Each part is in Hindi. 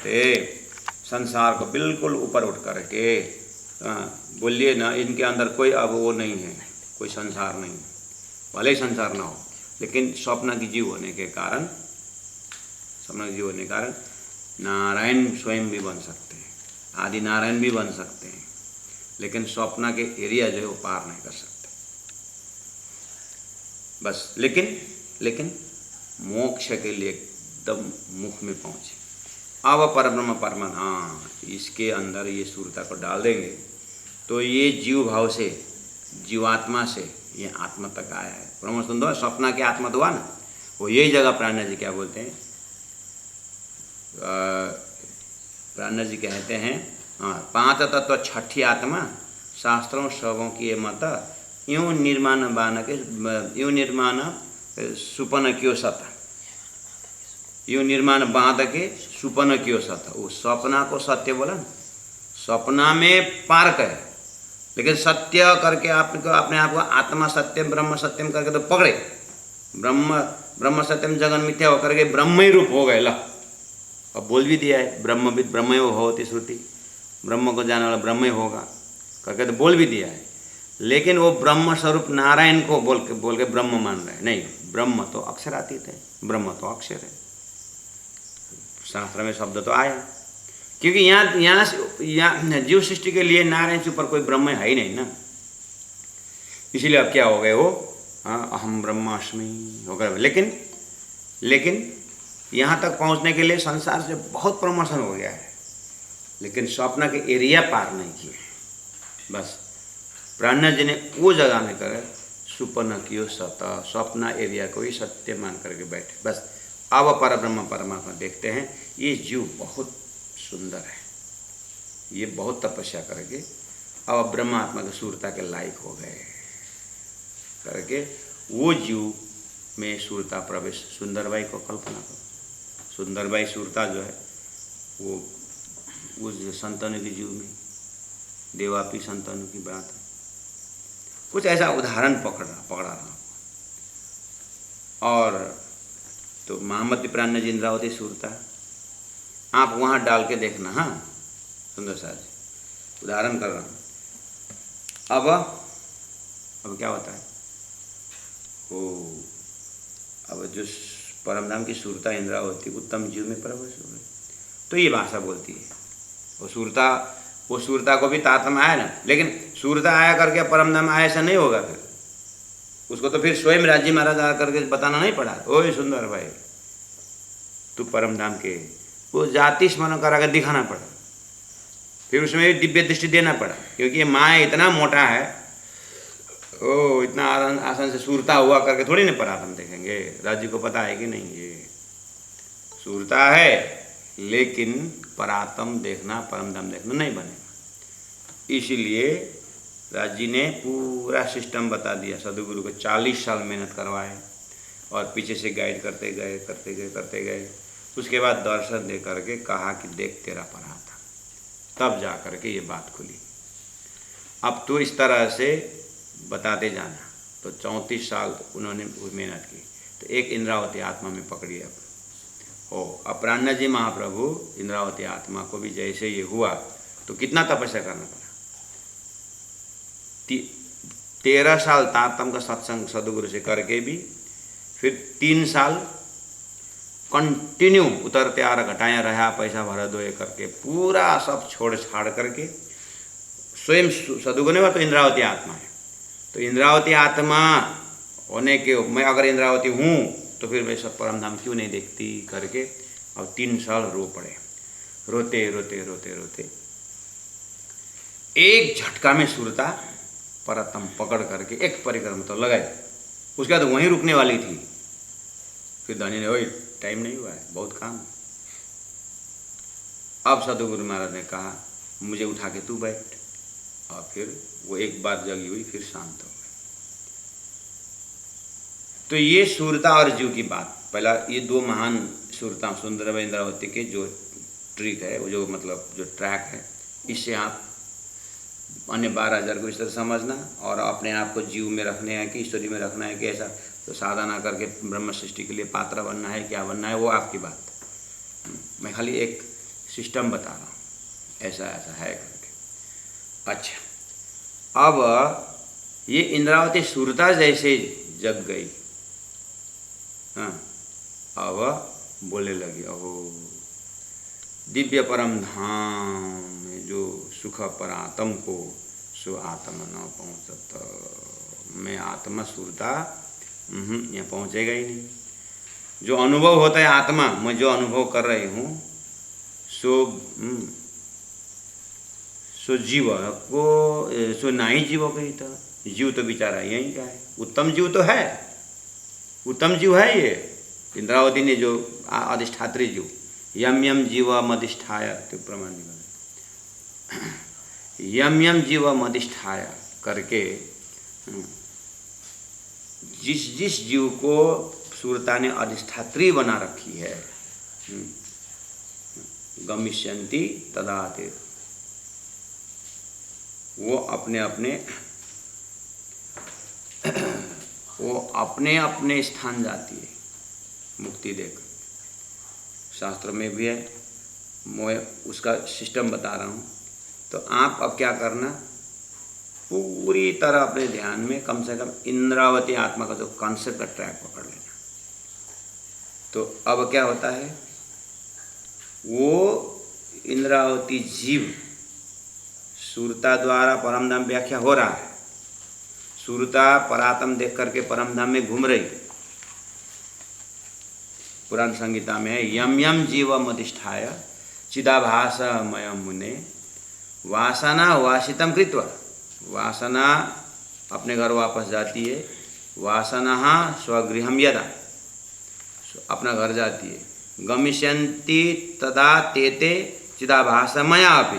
सकते। संसार को बिल्कुल ऊपर उठ करके बोलिए ना, इनके अंदर कोई अब वो नहीं है, कोई संसार नहीं, भले ही संसार ना हो, लेकिन स्वप्न की जीव होने के कारण, स्वप्न की जीव होने के कारण नारायण स्वयं भी बन सकते हैं, आदि नारायण भी बन सकते हैं, लेकिन स्वप्न के एरिया जो है वो पार नहीं कर सकते बस। लेकिन मोक्ष के लिए एकदम मुख में पहुँचे। अब परब्रह्म परमान, हाँ, इसके अंदर ये सूर्यता को डाल देंगे तो ये जीव भाव से, जीवात्मा से ये आत्मा तक आया है। ब्रह्म सुंदर स्वप्न के आत्मा तो हुआ ना, वो यही जगह प्राणा जी क्या बोलते हैं, प्राणा जी कहते हैं, हाँ, 5 तत्व 6ठी आत्मा, शास्त्रों सबों की ये मत, यूँ निर्माण बानक, यूँ निर्माण सुपन क्यों सता, यूँ निर्माण बांध के सुपन क्यों सता। वो सपना को सत्य बोला ना, सपना में पार करे, लेकिन सत्य करके आपको अपने आप को आत्मा सत्यम ब्रह्म सत्यम करके तो पकड़े, ब्रह्म सत्यम जगन मिथ्या होकर के ब्रह्म ही रूप हो गए। ला, अब बोल भी दिया है, ब्रह्म होती श्रुति, ब्रह्म को जाने वाला ब्रह्म ही होगा करके तो बोल भी दिया है, लेकिन वो ब्रह्म स्वरूप नारायण को बोल के ब्रह्म मान रहे हैं। नहीं, ब्रह्म तो अक्षरातीत है, ब्रह्म तो अक्षर है। शास्त्र में शब्द तो आया, क्योंकि यहाँ जीव सृष्टि के लिए नारायण से ऊपर कोई ब्रह्म है ही नहीं ना, इसीलिए अब क्या हो गए वो, हाँ, अहम ब्रह्मास्मि हो गए। लेकिन यहाँ तक पहुँचने के लिए संसार से बहुत प्रमोशन हो गया है, लेकिन स्वप्न के एरिया पार नहीं किए। बस प्राणा जी ने वो जगह में करे सुपन कियो सत, स्वप्न एरिया को ही सत्य मान करके बैठे। बस अब परब्रह्म परमात्मा देखते हैं, ये जीव बहुत सुंदर है, ये बहुत तपस्या करके अब ब्रह्मात्मा के सूरता के लायक हो गए करके वो जीव में सूरता प्रवेश। सुंदरबाई को कल्पना करो, सुंदरबाई सूरता जो है वो उस संतानों की जीव में, देवापी संतानों की बात है। कुछ ऐसा उदाहरण पकड़ा रहा। और तो महामती प्राण इंद्रावती सूरता आप वहाँ डाल के देखना। हाँ सुंदर साहब जी, उदाहरण कर रहा हूँ। अब क्या होता है, अब जो परमधाम की सूरता इंद्रावती उत्तम जीव में प्रवेश हो गई, तो ये भाषा बोलती है। वो सूरता को भी तात्म आया ना, लेकिन सूरता आया करके परमधाम आया ऐसा नहीं होगा। फिर उसको तो फिर स्वयं राजी महाराज आ करके बताना नहीं पड़ा, ओए सुंदर भाई तू परमधाम के, वो जाति स्मरण करा कर दिखाना पड़ा। फिर उसमें भी दिव्य दृष्टि देना पड़ा, क्योंकि ये माया इतना मोटा है, इतना आसान से सूरता हुआ करके थोड़ी ना परातम देखेंगे। राज्य को पता है कि नहीं, ये सूरता है लेकिन परातम देखना, परमधाम देखना नहीं बनेगा। इसीलिए राज्य ने पूरा सिस्टम बता दिया। सदगुरु को 40 साल मेहनत करवाए और पीछे से गाइड करते गए। उसके बाद दर्शन दे करके कहा कि देख तेरा परातम, तब जा करके ये बात खुली। अब तो इस तरह से बताते जाना। तो 34 साल उन्होंने मेहनत की, तो एक इंद्रावती आत्मा में पकड़ी। अब प्राणा जी महाप्रभु इंद्रावती आत्मा को भी जैसे ये हुआ तो कितना तपस्या करना पड़ा। 13 साल तारतम का सत्संग सदगुरु से करके भी, फिर 3 साल कंटिन्यू उतरते आ रहा, घटाया रहा, पैसा भरा दो करके पूरा सब छोड़ छाड़ करके स्वयं सदगुरु ने तो इंद्रावती आत्मा है। तो इंद्रावती आत्मा होने के मैं अगर इंद्रावती हूँ तो फिर मैं सब परमधाम क्यों नहीं देखती करके अब 3 साल रो पड़े। रोते एक झटका में सूरता परतम पकड़ करके एक परिक्रम तो लगाई। उसके बाद वहीं रुकने वाली थी, फिर धनी ने, ओए टाइम नहीं हुआ है, बहुत काम। अब सदगुरु महाराज ने कहा मुझे उठा के तू बैठ, और फिर वो एक बार जगी हुई, फिर शांत हो गई। तो ये सूरता और जीव की बात, पहला ये 2 महान सूरता सुंदर इंद्रावती के जो ट्रिक है, वो जो मतलब जो ट्रैक है, इससे आप अन्य 12,000 को इस तरह समझना और अपने आप को जीव में रखने हैं कि ईश्वरी में रखना है कि ऐसा तो साधना करके ब्रह्म सृष्टि के लिए पात्र बनना है, क्या बनना है वो आपकी बात। मैं खाली एक सिस्टम बता रहा हूँ, ऐसा ऐसा है करके। अच्छा, अब ये इंद्रावती सुरता जैसे जग गई, हाँ, अब बोलने लगी, ओहो दिव्य परम धाम में जो सुख परात्म को सो आत्मा न पहुँचत। मैं आत्मा सुरता यहाँ पहुँचेगा ही नहीं। जो अनुभव होता है आत्मा, मैं जो अनुभव कर रही हूँ सो जीव को, सो नहीं जीव कही था। जीव तो बेचारा यहीं का है, उत्तम जीव तो है, उत्तम जीव है ये इंद्रावती ने जो अधिष्ठात्री जीव, यम यम जीव मधिष्ठाय तो प्रमाण निकल, यम यम जीव मधिष्ठाय करके जिस जिस जीव को सुरता ने अधिष्ठात्री बना रखी है, गमिष्यन्ति तदाते, वो अपने अपने स्थान जाती है मुक्ति देकर। शास्त्र में भी है, मैं उसका सिस्टम बता रहा हूँ। तो आप अब क्या करना, पूरी तरह अपने ध्यान में कम से कम इंद्रावती आत्मा का जो कॉन्सेप्ट का ट्रैक पकड़ लेना। तो अब क्या होता है, वो इंद्रावती जीव सुरता द्वारा परमधाम व्याख्या हो रहा है, सुरता परात्म देख करके परमधाम में घूम रही। पुराण संहिता में है, यम यम जीवम अधिष्ठाय चिदाभासमय मुने वासना वासितम कृत्वा। वासना अपने घर वापस जाती है, वासना स्वगृहम यदा, अपना घर जाती है। गमिष्यन्ति तदा तेते चिदाभासमया अपि,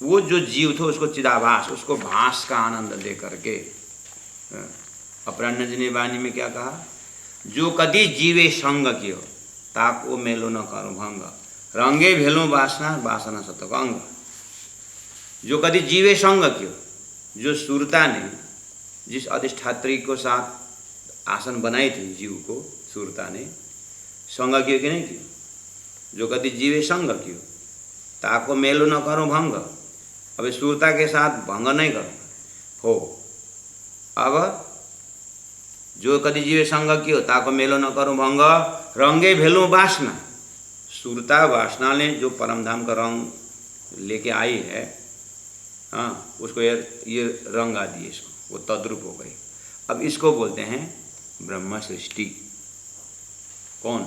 वो जो जीव थे उसको चिदाभास, उसको भास का आनंद दे करके। अपराह्न जी ने वाणी में क्या कहा, जो कदी जीवे संग कियो ताको मेलो न करो भंग, रंगे भेलो वासना वासना सतक अंग। जो कदी जीवे संग कियो, जो सुरता ने जिस अधिष्ठात्री को साथ आसन बनाई थी, जीव को सुरता ने संग कियो कि नहीं कियो, जो कदी जीवे संग कियो ताको मेलो न करो भंग, अब सुरता के साथ भंग नहीं करो हो। अब जो कदी जीवे संग कियो ताको मेलो न करो भंग, रंगे भेलो वासना, सुरता वासना ने जो परमधाम का रंग लेके आई है, हाँ, उसको ये रंग आ दिए, इसको वो तद्रूप हो गई। अब इसको बोलते हैं ब्रह्म सृष्टि। कौन?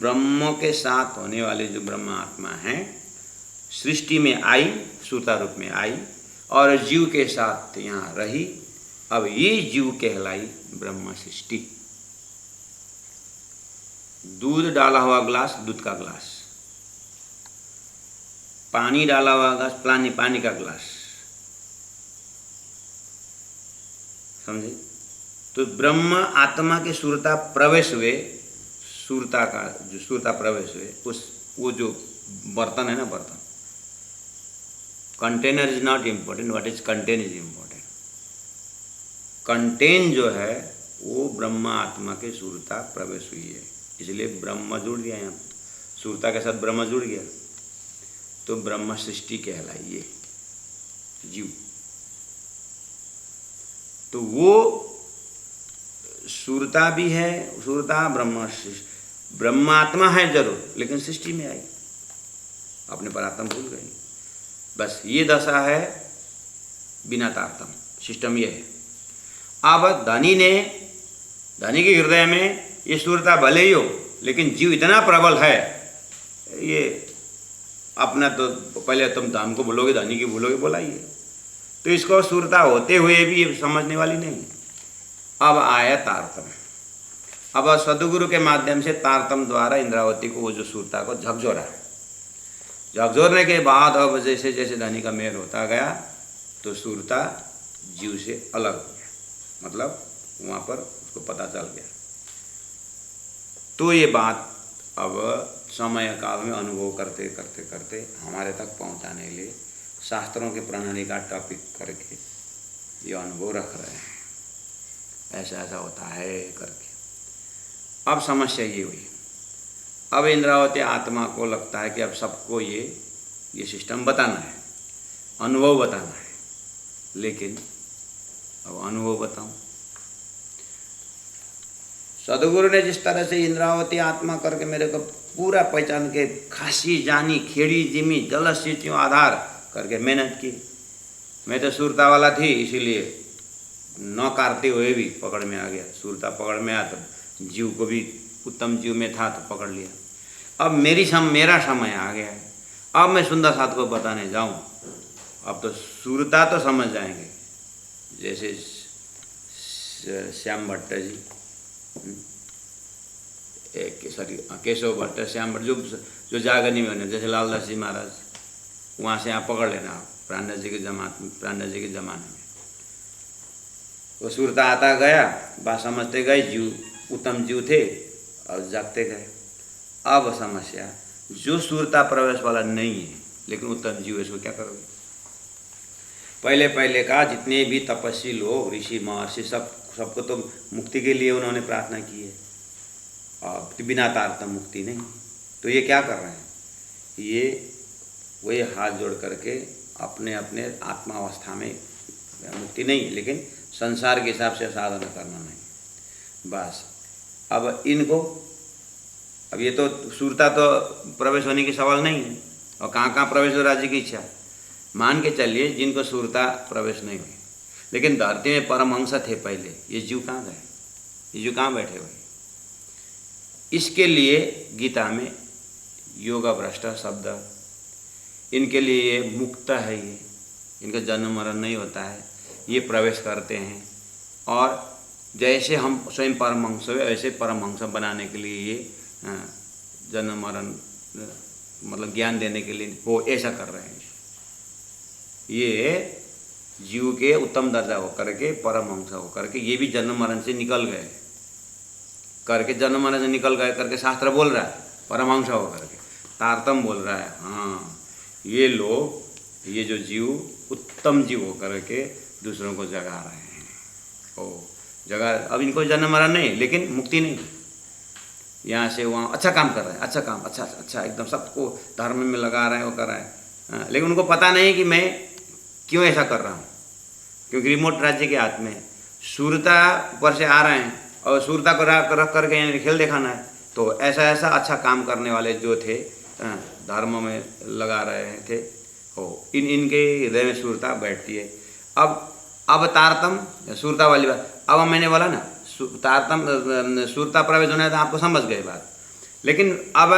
ब्रह्म के साथ होने वाले जो ब्रह्म आत्मा है, सृष्टि में आई, सुरता रूप में आई और जीव के साथ यहाँ रही। अब ये जीव कहलाई ब्रह्म सृष्टि। दूध डाला हुआ ग्लास, दूध का ग्लास, पानी डाला हुआ ग्लास, पानी का ग्लास, समझे? तो ब्रह्म आत्मा के सुरता प्रवेश हुए, सुरता का जो सुरता प्रवेश हुए, उस वो जो बर्तन है ना, बर्तन, container is not important, what is contain is important. Contain जो है वो ब्रह्म आत्मा के सुरता प्रवेश हुई है, इसलिए ब्रह्म जुड़ गया, यहाँ सुरता के साथ ब्रह्म जुड़ गया, तो ब्रह्म सृष्टि कहलाई ये जीव। तो वो सुरता भी है, सुरता ब्रह्मात्मा है जरूर, लेकिन सृष्टि में आई, अपने परात्म भूल गई। बस ये दशा है बिना तारतम, सिस्टम ये है। अब धनी के हृदय में ये सुरता भले ही हो, लेकिन जीव इतना प्रबल है, ये अपना तो पहले तुम धाम को भूलोगे, धनी की भूलोगे, बोला ही है। तो इसको सुरता होते हुए भी ये समझने वाली नहीं। अब आया तारतम। अब सदगुरु के माध्यम से तारतम द्वारा इंद्रावती को वो जो सुरता को झकझोरा, झकझोरने के बाद अब जैसे जैसे धनी का मेल होता गया तो सुरता जीव से अलग हो गया, मतलब वहाँ पर उसको पता चल गया। तो ये बात अब समय काल में अनुभव करते करते करते हमारे तक पहुँचाने के लिए शास्त्रों के प्रणाली का टॉपिक करके ये अनुभव रख रहे हैं, ऐसा ऐसा होता है करके। अब समस्या ये हुई, अब इंद्रावती आत्मा को लगता है कि अब सबको ये सिस्टम बताना है, अनुभव बताना है। लेकिन अब अनुभव बताऊं, सदगुरु ने जिस तरह से इंद्रावती आत्मा करके मेरे को पूरा पहचान के खासी जानी खेड़ी जिमी जलस्थितियों आधार करके मेहनत की। मैं तो सुरता वाला थी, इसीलिए न काटते हुए भी पकड़ में आ गया। सुरता पकड़ में आया तो जीव को भी उत्तम जीव में था तो पकड़ लिया। अब मेरा समय आ गया है। अब मैं सुंदर साथ को बताने जाऊं, अब तो सुरता तो समझ जाएंगे। जैसे श्याम भट्ट जी, केशव भट्ट, श्याम भट्ट जो जागरनी में बने, जैसे लालदास जी महाराज, वहाँ से आप पकड़ लेना प्राणदास जी के ज़माने में। वो सुरता आता गया, बात समझते गए, जीव उत्तम जीव थे और जागते गए। अब समस्या, जो सुरता प्रवेश वाला नहीं है लेकिन उत्तम जीव है, इसको क्या करोगे? पहले का जितने भी तपस्वी लोग, ऋषि महर्षि, सबको तो मुक्ति के लिए उन्होंने प्रार्थना की है, और बिना तारतम्य मुक्ति नहीं। तो ये क्या कर रहे हैं? ये वही हाथ जोड़ करके अपने अपने आत्मावस्था में मुक्ति नहीं, लेकिन संसार के हिसाब से साधना करना नहीं, बस। अब इनको, अब ये तो सुरता तो प्रवेश होने की सवाल नहीं है, और कहाँ प्रवेश हो, राज्य की इच्छा। मान के चलिए जिनको सुरता प्रवेश नहीं हुई, लेकिन धरती में परमहंस थे पहले, ये जीव कहाँ गए? ये जीव कहाँ बैठे हुए? इसके लिए गीता में योगा भ्रष्ट शब्द, इनके लिए ये मुक्त है, ये इनका जन्म मरण नहीं होता है, ये प्रवेश करते हैं। और जैसे हम स्वयं परमहंस हुए, वैसे परमहंस बनाने के लिए ये जन्म मरण मतलब ज्ञान देने के लिए वो ऐसा कर रहे हैं। ये जीव के उत्तम दर्जा होकर के, परमहंस होकर के, ये भी जन्म मरण से निकल गए करके, जन्म मरण से निकल गए करके शास्त्र बोल रहा है, परमहंस होकर के तारतम बोल रहा है। हाँ, ये लोग, ये जो जीव उत्तम जीव होकर के दूसरों को जगा रहे हैं। ओ जगा, अब इनको जन्म मरण नहीं, लेकिन मुक्ति नहीं। यहाँ से वहाँ अच्छा काम कर रहे हैं, अच्छा काम, अच्छा एकदम सबको धर्म में लगा रहे हैं, वो कर रहे हैं। लेकिन उनको पता नहीं कि मैं क्यों ऐसा कर रहा हूँ, क्योंकि रिमोट राज्य के हाथ में सूरता ऊपर से आ रहे हैं, और सूरता को रख करके यानी खेल दिखाना है। तो ऐसा अच्छा काम करने वाले जो थे, धर्म में लगा रहे थे, हो इनके हृदय में सूरता बैठती है। अब तारतम सूरता वाली बात, अब मैंने बोला ना तारतम सूरता प्रवेश होना है, तो आपको समझ गए बात। लेकिन अब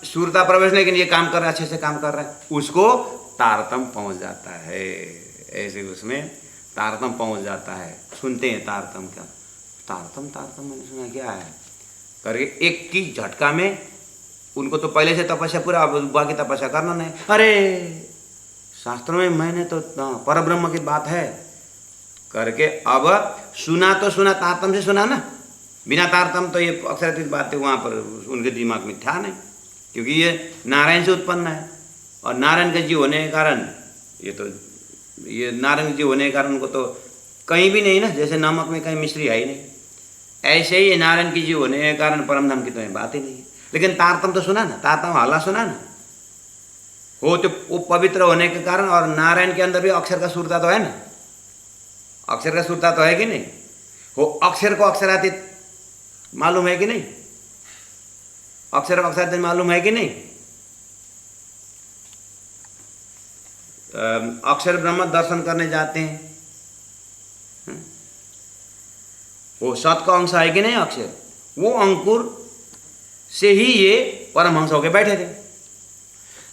सूरता प्रवेश, लेकिन ये काम कर रहा है, अच्छे से काम कर रहा है, उसको तारतम पहुंच जाता है। ऐसे उसमें तारतम पहुंच जाता है। सुनते हैं तारतम क्या, तारतम मैंने सुना क्या है करके, एक की झटका में उनको तो पहले से तपस्या पूरा, अब बाकी तपस्या करना नहीं। अरे शास्त्रों में मैंने तो परब्रह्म की बात है करके, अब सुना तो सुना, तारतम से सुना ना, बिना तारतम तो ये अक्षरातीत बातें वहाँ पर उनके दिमाग में था नहीं, क्योंकि ये नारायण से उत्पन्न है, और नारायण का जीव होने के कारण ये नारायण जीव होने के कारण उनको तो कहीं भी नहीं ना, जैसे नमक में कहीं मिश्री है ही नहीं, ऐसे ही ये नारायण की जीव होने के कारण परमधाम की तो बात ही नहीं है। लेकिन तारतम तो सुना ना, तारतम हल्ला सुना ना, हो तो वो पवित्र होने के कारण, और नारायण के अंदर भी अक्षर का सुरता तो है ना, अक्षर का सुरता तो है कि नहीं हो, अक्षर को अक्षरातीत मालूम है कि नहीं, अक्षर को अक्षरातीत मालूम है कि नहीं। अक्षर ब्रह्म दर्शन करने जाते हैं, वो सत का अंश है कि नहीं अक्षर, वो अंकुर से ही ये परमहंस होके बैठे थे।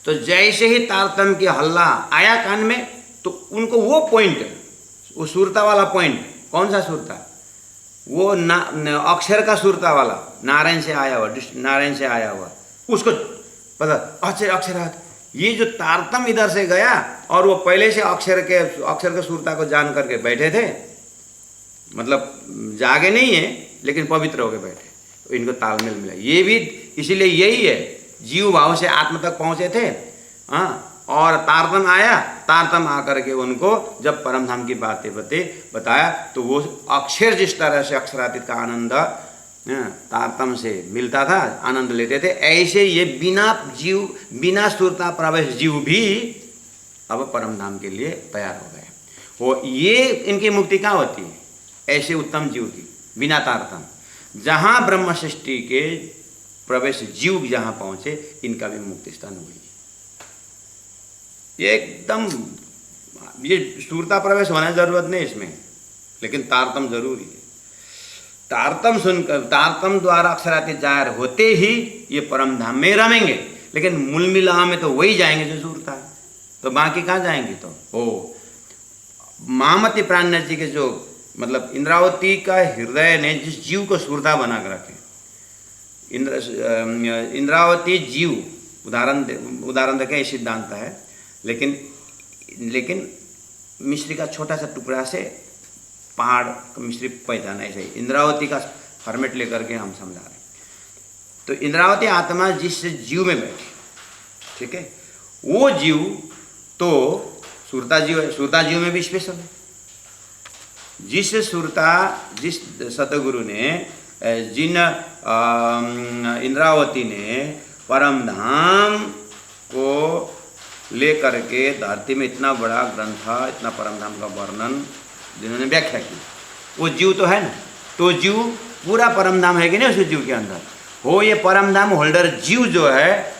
तो जैसे ही तारतम्य की हल्ला आया कान में, तो उनको वो पॉइंट, वो सुरता वाला पॉइंट, कौन सा सुरता, वो अक्षर का सुरता वाला, नारायण से आया हुआ, उसको पता, अक्षरात, ये जो तारतम्य इधर से गया, और वो पहले से अक्षर के सुरता को जान करके बैठे थे, मतलब जागे नहीं है लेकिन पवित्र होके बैठे, तो इनको तालमेल मिला। ये भी इसीलिए यही है, जीव भाव से आत्म तक पहुँचे थे। हाँ, और तारतम आया, तारतम आकर के उनको जब परमधाम की बातें बताया, तो वो अक्षर जिस तरह से अक्षरातीत का आनंद तारतम से मिलता था, आनंद लेते थे, ऐसे ये बिना सुरता प्रवेश जीव भी अब परम धाम के लिए तैयार हो गए। वो ये इनकी मुक्ति कहाँ होती है? ऐसे उत्तम जीव की, बिना तारतम। जहाँ ब्रह्म सृष्टि के प्रवेश जीव जहाँ पहुँचे, इनका भी मुक्ति स्थान हुई। ये एकदम, ये सुरता प्रवेश होने की जरूरत नहीं इसमें, लेकिन तारतम जरूरी है। तारतम सुनकर, तारतम द्वारा अक्षराती जाहिर होते ही ये परम धाम में रमेंगे, लेकिन मूल मिला में तो वही जाएंगे जो सुरता है, तो बाकी कहाँ जाएंगे? तो ओ महामती प्राणनाथ जी के जो मतलब इंद्रावती का हृदय ने जिस जीव को सुरता बना कर रखे, इंद्रावती जीव उदाहरण देखें, ये सिद्धांत है, लेकिन मिश्री का छोटा सा टुकड़ा से पहाड़ मिश्री पहचाना, ऐसे ही इंद्रावती का फॉर्मेट लेकर के हम समझा रहे। तो इंद्रावती आत्मा जिस जीव में बैठी, ठीक है, वो जीव तो सुरता जीव है, सुरता जीव में भी स्पेशल है। जिस सतगुरु ने, जिन इंद्रावती ने परम धाम को लेकर के धरती में इतना बड़ा ग्रंथ, इतना परम धाम का वर्णन जिन्होंने व्याख्या की, वो जीव तो है ना, तो जीव पूरा परम धाम है कि नहीं उस जीव के अंदर हो। ये परम धाम होल्डर जीव जो है,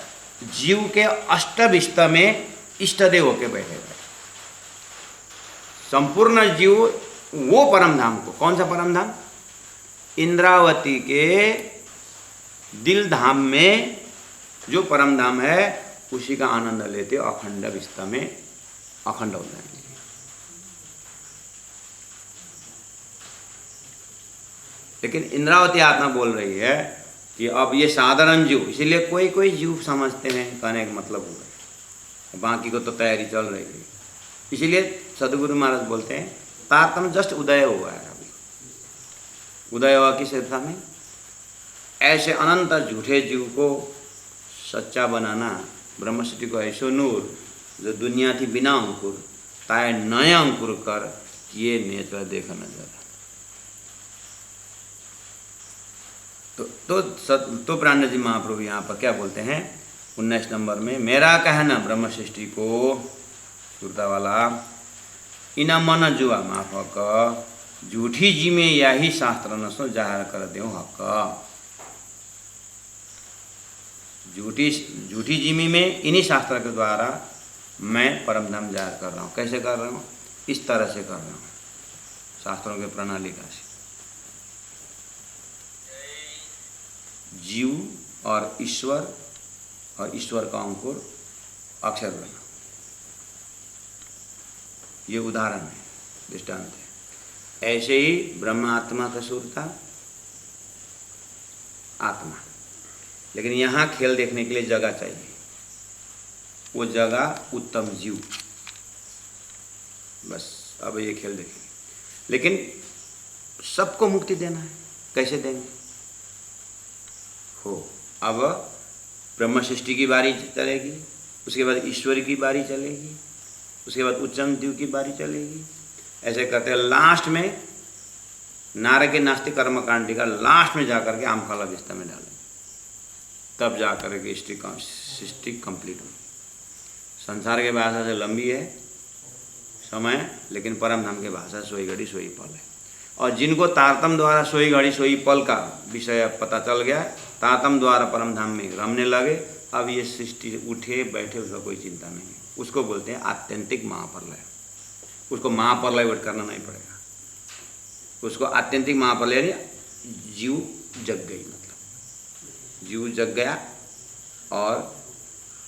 जीव के अष्टविस्त में इष्टदेव होके बैठे हुए संपूर्ण जीव, वो परम धाम को, कौन सा परम धाम? इंद्रावती के दिल धाम में जो परम धाम है, उसी का आनंद लेते अखंड विस्ता में अखंड हो जाएंगे। लेकिन इंद्रावती आत्मा बोल रही है कि अब ये साधारण जीव, इसीलिए कोई जीव समझते हैं, कहने का मतलब हुआ, बाकी को तो तैयारी चल रही है। इसीलिए सदगुरु महाराज बोलते हैं तारतम जस्ट उदय हुआ है, अभी उदय हुआ किस अवस्था में? ऐसे अनंत झूठे जीव को सच्चा बनाना, ब्रह्म सृष्टि को ऐसो नूर जो दुनिया थी बिना अंकुर, ताए नया अंकुर कर ये नेत्र देख नजर। तो प्राणनाथ जी महाप्रभु यहाँ पर क्या बोलते हैं 19 नंबर में, मेरा कहना ब्रह्म सृष्टि को सुरता वाला, इना मन जुआ माफक, झूठी जी में यही शास्त्र नसो जाहिर कर दे हक। झूठी जिमी में इन्हीं शास्त्र के द्वारा मैं परम धाम जाहिर कर रहा हूँ। कैसे कर रहा हूँ? इस तरह से कर रहा हूँ, शास्त्रों के प्रणालिका से। जीव और ईश्वर का अंकुर अक्षर बना, ये उदाहरण है, दृष्टांत है। ऐसे ही ब्रह्म आत्मा का सुरता आत्मा, लेकिन यहाँ खेल देखने के लिए जगह चाहिए, वो जगह उत्तम जीव, बस अब ये खेल देखेंगे। लेकिन सबको मुक्ति देना है, कैसे देंगे? हो अब ब्रह्म सृष्टि की बारी चलेगी, उसके बाद ईश्वरी की बारी चलेगी, उसके बाद उच्चम जीव की बारी चलेगी। ऐसे करते हैं लास्ट में नारद के नास्तिक कर्मकांडी का लास्ट में जाकर के आमखाला विस्ता में डालें, तब जाकर के सृष्टि कंप्लीट हो। संसार के भाषा से लंबी है समय, लेकिन परम धाम के भाषा सोई घड़ी सोई पल है। और जिनको तारतम द्वारा सोई घड़ी सोई पल का विषय पता चल गया, तारतम द्वारा परम धाम में रमने लगे, अब ये सृष्टि उठे बैठे उसका कोई चिंता नहीं है। उसको बोलते हैं आत्यंतिक महाप्रलय। उसको महाप्रलय वेट करना नहीं पड़ेगा, उसको आत्यंतिक महाप्रलय यानी जीव जग गई, मतलब जीव जग गया। और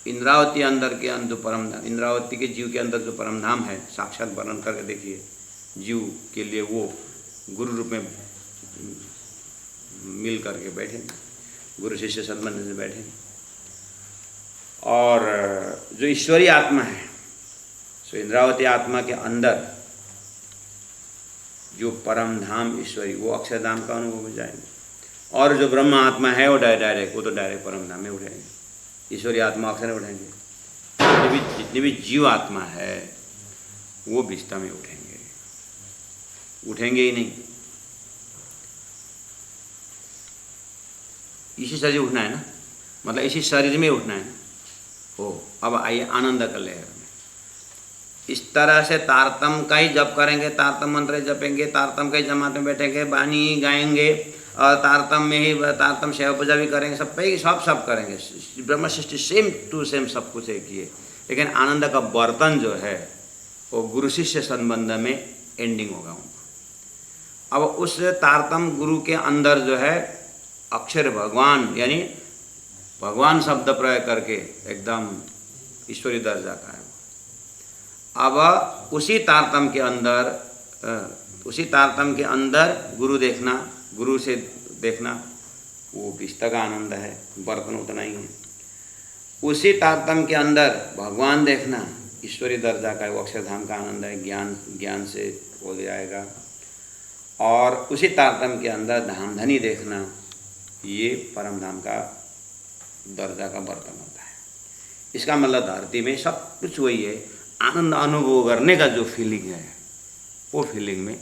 इंद्रावती अंदर के अंदर परम धाम, इंद्रावती के जीव के अंदर जो परम धाम है, साक्षात वर्णन करके देखिए। जीव के लिए वो गुरु रूप में मिल करके बैठे, गुरु शिष्य सद्बंध से बैठे। और जो ईश्वरीय आत्मा है, सो इंद्रावती आत्मा के अंदर जो परम धाम ईश्वरी, वो अक्षरधाम का अनुभव हो जाएंगे। और जो ब्रह्म आत्मा है वो डायरेक्ट, वो तो डायरेक्ट परम धाम में उठेंगे, ईश्वरीय आत्मा अक्षर में उठेंगे। जितनी भी जीव आत्मा है वो विस्ता में उठेंगे ही नहीं। इसी शरीर उठना है ना, मतलब इसी शरीर में उठना है ना। हो, अब आइए आनंद का लहर में इस तरह से तारतम का ही जप करेंगे, तारतम मंत्र जपेंगे, तारतम का ही जमात में बैठेंगे, वाणी गाएंगे और तारतम में ही तारतम सेवा पूजा भी करेंगे, सब पे सब करेंगे। ब्रह्म सृष्टि सेम टू सेम सब कुछ एक ही है, लेकिन आनंद का बर्तन जो है वो गुरु शिष्य संबंध में एंडिंग होगा उनका। अब उस तारतम गुरु के अंदर जो है अक्षर भगवान, यानी भगवान शब्द प्रयोग करके एकदम ईश्वरी दर्जा का है। अब उसी तारतम के अंदर गुरु देखना, गुरु से देखना, वो विस्तार का आनंद है, बर्तन उतना ही है। उसी तारतम के अंदर भगवान देखना ईश्वरी दर्जा का है, वो अक्षरधाम का आनंद है, ज्ञान से हो जाएगा। और उसी तारतम के अंदर धामधनी देखना, ये परम धाम का दर्जा का बर्तन होता है। इसका मतलब धरती में सब कुछ वही है, आनंद अनुभव करने का जो फीलिंग है, वो फीलिंग में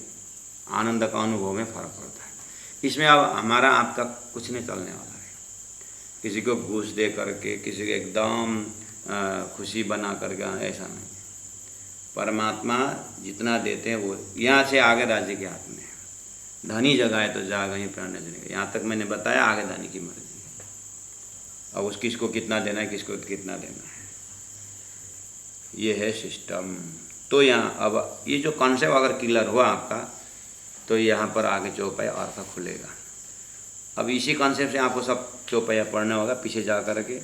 आनंद का अनुभव में फर्क पड़ता है। इसमें अब हमारा आपका कुछ नहीं चलने वाला है, किसी को घूस दे करके, किसी को एकदम खुशी बना करके, ऐसा नहीं। परमात्मा जितना देते हैं वो यहाँ से आगे राज्य के हाथ में है। धनी जगाए तो जाग ही प्राण जनेगा, यहाँ तक मैंने बताया, आगे धनी की मर्जी है। अब उस किसको कितना देना है, किसको कितना देना है, ये है सिस्टम। तो यहाँ अब ये जो कॉन्सेप्ट अगर क्लियर हुआ आपका, तो यहाँ पर आगे चौपाई अर्थ खुलेगा। अब इसी कॉन्सेप्ट से आपको सब चौपाया पढ़ना होगा पीछे जा कर के।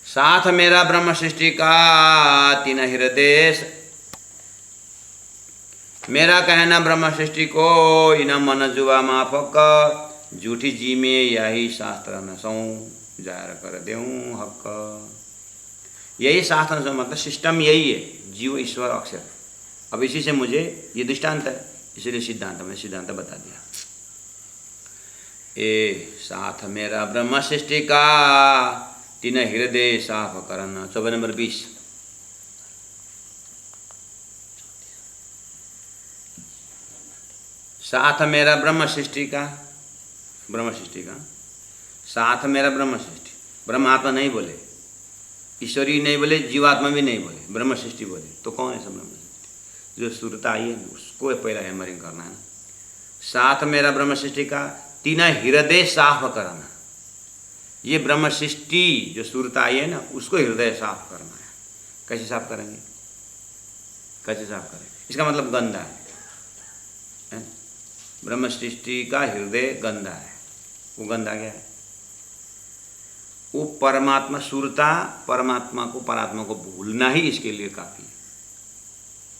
साथ मेरा ब्रह्म सृष्टि का तीन हृदय, मेरा कहना ब्रह्म सृष्टि को इन मन जुआ माफक, झूठी जी में यही शास्त्र न सौ जाहिर कर देऊँ हक। यही शास्त्र से मतलब सिस्टम यही है, जीव ईश्वर अक्षर। अब इसी से मुझे ये दृष्टांत है, इसीलिए सिद्धांत में सिद्धांत बता दिया। ए साथ मेरा ब्रह्म सृष्टि का तीन हृदय साफ करना, 24 नंबर 20। साथ मेरा ब्रह्म सृष्टि का साथ मेरा ब्रह्म सृष्टि, ब्रह्म आत्मा नहीं बोले, ईश्वरी नहीं बोले, जीवात्मा भी नहीं बोले, ब्रह्म सृष्टि बोले। तो कौन है सब ब्रह्म सृष्टि? जो सुरता आई है उसको पहला हैमरिंग करना है ना। साथ मेरा ब्रह्म सृष्टि का तीन हृदय साफ करना, ये ब्रह्म सृष्टि जो सुरता आई है ना, उसको हृदय साफ करना है। कैसे साफ करेंगे, कैसे साफ करेंगे? इसका मतलब गंदा है। ब्रह्म सृष्टि का हृदय गंदा है। वो गंदा क्या है? वो परमात्मा सुरता, परमात्मा को परात्मा को भूलना ही इसके लिए काफ़ी है।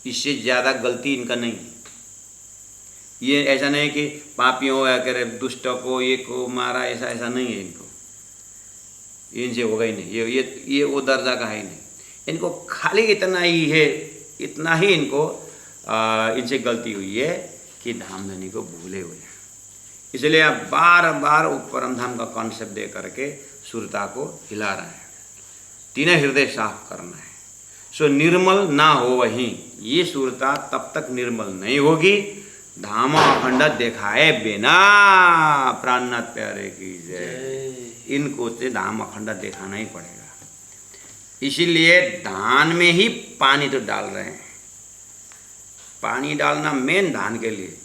इससे ज़्यादा गलती इनका नहीं है। ये ऐसा नहीं कि पापियों या करे दुष्ट को ये को मारा, ऐसा ऐसा नहीं है इनको, इनसे होगा ही नहीं। ये वो दर्जा का है ही नहीं। इनको खाली इतना ही है, इतना ही इनको इनसे गलती हुई है कि धामधनी को भूले हुए हैं। इसलिए आप बार बार परम धाम का कॉन्सेप्ट दे करके सुरता को हिला रहे हैं। तीन हृदय साफ करना है। सो निर्मल ना हो वहीं, ये सुरता तब तक निर्मल नहीं होगी धाम अखंड दिखाए बिना। प्राणनाथ प्यारे की जय। इनको से धाम अखंड दिखाना ही पड़ेगा। इसीलिए धान में ही पानी तो डाल रहे हैं। पानी डालना मेन धान के लिए।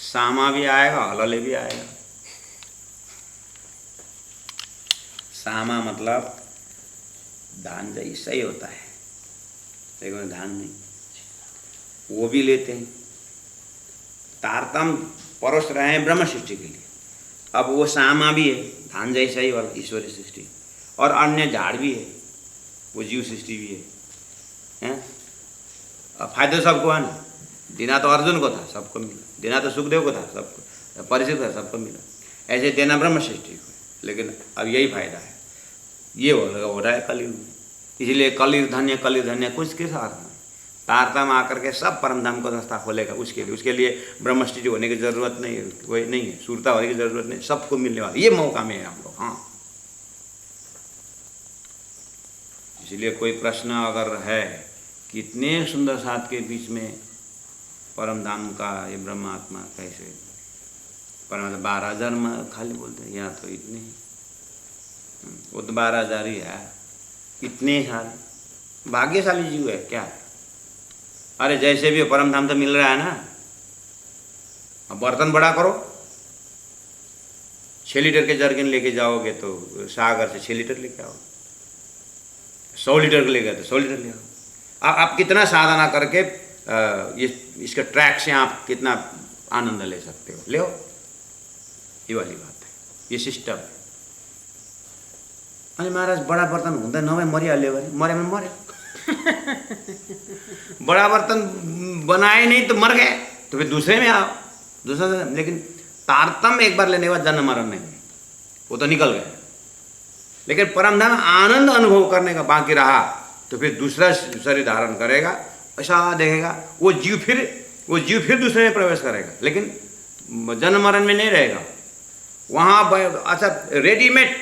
सामा भी आएगा, हलले भी आएगा। सामा मतलब धान जैसा ही होता है, लेकिन धान नहीं, वो भी लेते हैं। तारतम परोस रहे हैं ब्रह्म सृष्टि के लिए। अब वो सामा भी है, धान जैसा ही वाला ईश्वरी सृष्टि, और अन्य झाड़ भी है, वो जीव सृष्टि भी है। अब फायदा सबको है ना। देना तो अर्जुन को था, सबको मिला। देना तो सुखदेव को था, सबको परिचित था, सबको मिला। ऐसे देना ब्रह्म सृष्टि को। लेकिन अब यही फायदा है, ये हो रहा है कलयुग में। इसलिए कलयुग धन्य कुछ के साथ में तारतम आकर के सब परमधाम को रास्ता खोलेगा। उसके लिए ब्रह्म सृष्टि होने की जरूरत नहीं है, कोई नहीं है, सुरता होने की जरूरत नहीं, सबको मिलने वाला ये मौका में है हम लोग। हाँ, इसलिए कोई प्रश्न अगर है कि इतने सुंदर साथ के बीच में परमधाम का ये ब्रह्मात्मा कैसे परमात्मा 12,000 खाली बोलते हैं, यहाँ तो इतने ही। वो तो 12,000 ही है, इतने सारे भाग्यशाली जीव है क्या। अरे जैसे भी परम धाम तो मिल रहा है ना। अब बर्तन बड़ा करो, 6 लीटर के जर्किन लेके जाओगे तो सागर से 6 लीटर लेके आओ, 100 लीटर ले गए तो 100 लीटर ले आओ। आप कितना साधना करके ये इसके ट्रैक से आप कितना आनंद ले सकते हो, ले हो। ये वाली बात है, ये सिस्टम है। अरे महाराज बड़ा बर्तन हुँदैन नभए मरिहाल्यो भने, मरे में मरे। बड़ा बर्तन बनाए नहीं तो मर गए, तो फिर दूसरे में आओ, दूसरा। लेकिन तारतम्य एक बार लेने के बाद जन्म मरण नहीं, वो तो निकल गए। लेकिन परमधाम आनंद अनुभव करने का बाकी रहा तो फिर दूसरा शरीर धारण करेगा, ऐसा देखेगा वो जीव फिर दूसरे में प्रवेश करेगा, लेकिन जन्म मरण में नहीं रहेगा। वहाँ अच्छा रेडीमेड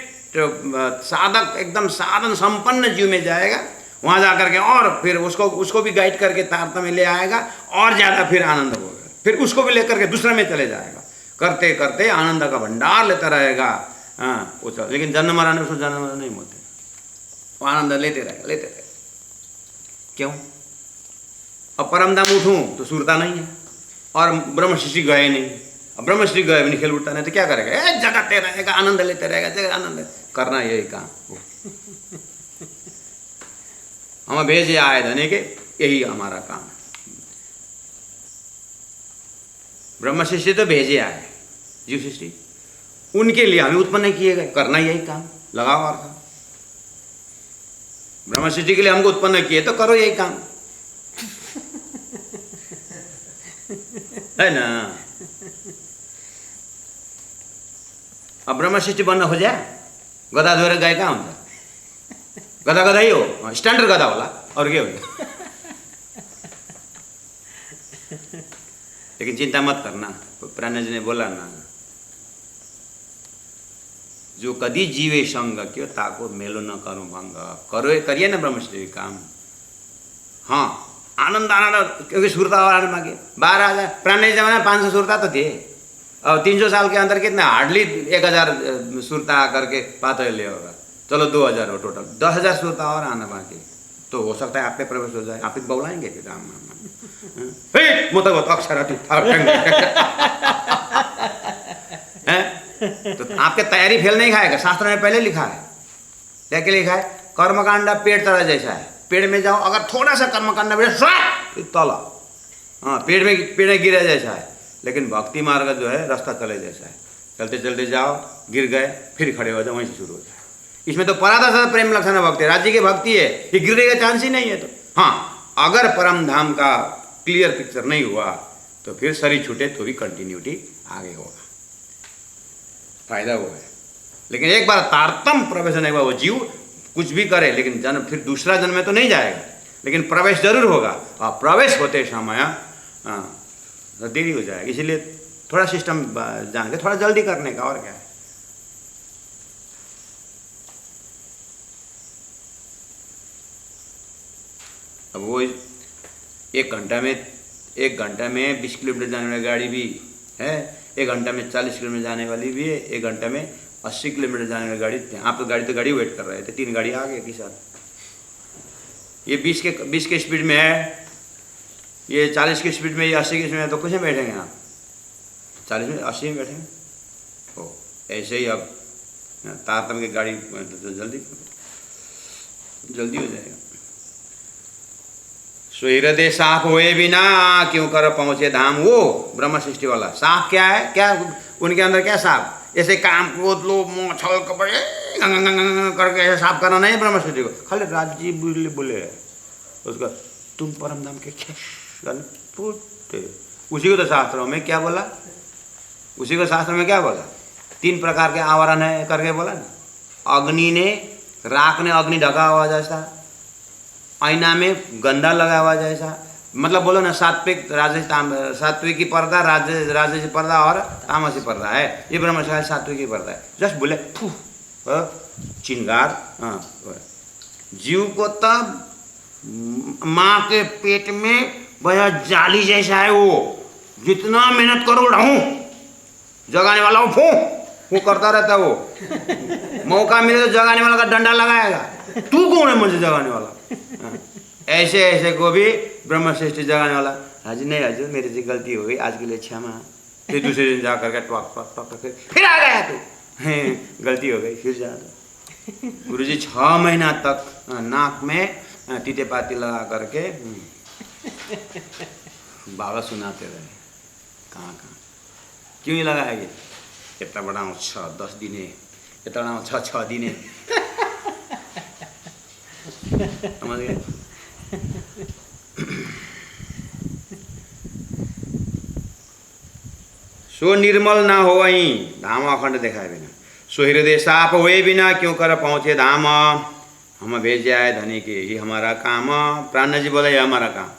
साधक एकदम साधन संपन्न जीव में जाएगा, वहाँ जा करके और फिर उसको भी गाइड करके तारतम्य ले आएगा, और ज़्यादा फिर आनंद होगा, फिर उसको भी लेकर के दूसरे में चले जाएगा। करते करते आनंद का भंडार लेता रहेगा। हाँ वो चल, लेकिन जन्म मरण उसको जन्म मरण नहीं होते, वो आनंद लेते रहेगा। क्यों? अब परमधाम उठूँ तो सुरता नहीं है, और ब्रह्मशिष्टि गए नहीं। अब ब्रह्मशिष्टि गए भी नहीं, खेल उठता नहीं तो क्या करेगा? जगाते रहेगा, आनंद लेते रहेगा, जगह आनंद करना यही काम। हम भेजे आए धने के, यही हमारा काम है। ब्रह्म शिष्य तो भेजे आए, जीव सृष्टि उनके लिए हमें उत्पन्न किए गए, करना यही काम, लगाओ अर्थ। ब्रह्म सृष्टि के लिए हमको उत्पन्न किए तो करो यही काम, है ना। अब ब्रह्म सृष्टि बन्न हो जाए, गदा धोएर गए कहाँ हुन्छ? गदा गदा ही हो, स्टैंडर्ड गदा होला, और क्या हो। लेकिन चिंता मत करना, प्राण जी ने बोला ना, जो कदी जीवे संग क्यों ताको मेलो न करूं भंग। करो करिए ना ब्रह्मश्री काम। हाँ आनंद आनंद, क्योंकि सुरता और आनंद मांगे 12,000 प्राणी जमाना 500 सुरता तो थे। अब 300 साल के अंदर कितना, हार्डली 1,000 सुरता करके पाता ले होगा। चलो 2,000 हो टोटल, 10,000 सुरता और आना बाकी, तो हो सकता है आप पे प्रवेश हो जाए, आप ही बोलाएंगे कि राम राम अक्षर तो आपके तैयारी फेल नहीं खाएगा। शास्त्र में पहले लिखा है, क्या क्या लिखा है? कर्मकांड पेड़ तरह जैसा है, पेड़ में जाओ अगर थोड़ा सा कर्मकांड तला, हाँ पेड़ में गिरे जैसा है। लेकिन भक्ति मार्ग जो है रास्ता चले जैसा है, चलते चलते जाओ, गिर गए फिर खड़े हो जाओ, वहीं से शुरू हो जाए। इसमें तो परादा प्रेम लक्षण भक्ति, राज्य की भक्ति है, ये गिरने का चांस ही नहीं है। तो हाँ अगर परम धाम का क्लियर पिक्चर नहीं हुआ तो फिर शरीर छूटे तो भी कंटिन्यूटी आगे होगा, फायदा हुआ है। लेकिन एक बार तारतम प्रवेश नहीं हुआ, वो जीव कुछ भी करे लेकिन जन्म फिर दूसरा जन्म में तो नहीं जाएगा, लेकिन प्रवेश जरूर होगा। और प्रवेश होते समय देरी हो जाएगी, इसीलिए थोड़ा सिस्टम जान के थोड़ा जल्दी करने का, और क्या है। अब वो 1 घंटा में 20 किलोमीटर जाने वाली गाड़ी भी है, 1 घंटा में 40 किलोमीटर जाने वाली भी है, 1 घंटा में 80 किलोमीटर जाने वाली गाड़ी। आप तो गाड़ी वेट कर रहे थे, 3 गाड़ी आ गई के साथ। ये 20 के स्पीड में है, ये 40 की स्पीड में, ये 80 की स्पीड में, तो कुछ में बैठेंगे आप? 40 में 80 में बैठेंगे। ओ ऐसे ही अब तारतम्य की गाड़ी तो जल्दी हो जाएगा। हृदय साफ हुए बिना क्यों कर पहुँचे धाम, वो ब्रह्म सृष्टि वाला साफ क्या है, क्या उनके अंदर क्या साफ, ऐसे काम क्रोध लोभ मोह छल कपट करके ऐसे साफ करना नहीं है ब्रह्म सृष्टि को। खाली राज्य बोले उसका तुम परम धाम के उसी को तो शास्त्रों में क्या बोला, उसी को शास्त्र में क्या बोला, 3 प्रकार के आवरण है करके बोला ना। अग्नि ने, राख ने अग्नि ढका हुआ जैसा, आईना में गंदा लगा हुआ जैसा, मतलब बोलो ना सात्विक राजसी सात्विकी पर्दा, राजसी पर्दा और तामसी पर्दा है। ये ब्रह्मचारी सात्विकी पर्दा है। जस्ट बोले चिंगार। जीव को तब माँ के पेट में वह जाली जैसा है, वो जितना मेहनत करो ढूं जगाने वाला हूँ, वो करता रहता है। वो मौका मिले तो जगाने वाला का डंडा लगाएगा, तू कौन है मुझे जगाने वाला। ऐसे ऐसे को भी ब्रह्म सृष्टि जगाने वाला, हाजी नहीं हाजी मेरे से गलती हो गई, आज के लिए क्षमा। फिर दूसरे दिन जा करके टॉक टॉक टॉक फिर आ गया तू, गलती हो गई, फिर जा। गुरुजी 6 महीना तक नाक में तीतेपाती लगा करके बाबा सुनाते रहे, कहाँ कहाँ क्यों ही लगाया ये, इतना बड़ा हूँ 10 दिन है, इतना बड़ा हूँ 6 दिन है, समझ गए। सो निर्मल ना हो वहीं धाम अखंड दिखाए बिना, सो हृदय साफ हुए बिना क्यों कर पहुँचे धाम, हम भेज जाए धनी के ही हमारा काम। प्राण जी बोले ये हमारा काम,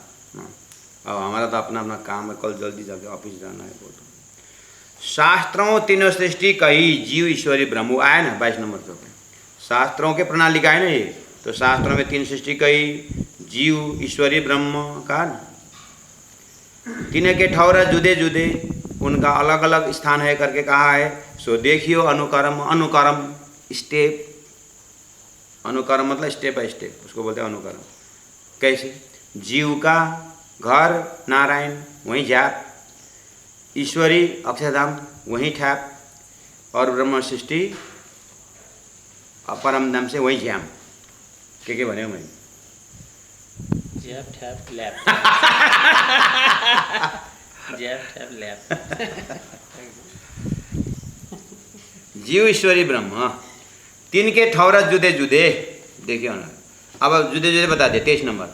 अब हमारा तो अपना अपना काम है, कल जल्दी जाके ऑफिस जाना है। बोलो शास्त्रों तीनों सृष्टि कही जीव ईश्वरी ब्रह्म आया ना 22 नंबर पे, शास्त्रों के प्रणाली का है ना ये, तो शास्त्रों में 3 सृष्टि कही, जीव ईश्वरी ब्रह्म का, तीन के ठौर जुदे जुदे उनका अलग अलग स्थान है करके कहा है। सो देखियो अनुकर्म, अनुकर्म स्टेप, अनुकर्म मतलब स्टेप बाय स्टेप, उसको बोलते हैं अनुकर्म। कैसे, जीव का घर नारायण वहीं झाप, ईश्वरी अक्षरधाम वहीं ठैप, और ब्रह्म सृष्टि परम धाम से वहीं झ्याम। के भने मैं जैप ठैप लैप जैप ठैप लैप। जीव ईश्वरी ब्रह्म 3 के ठौर जुदे जुदे, देखिए ना अब जुदे जुदे बता दे। 23 नंबर,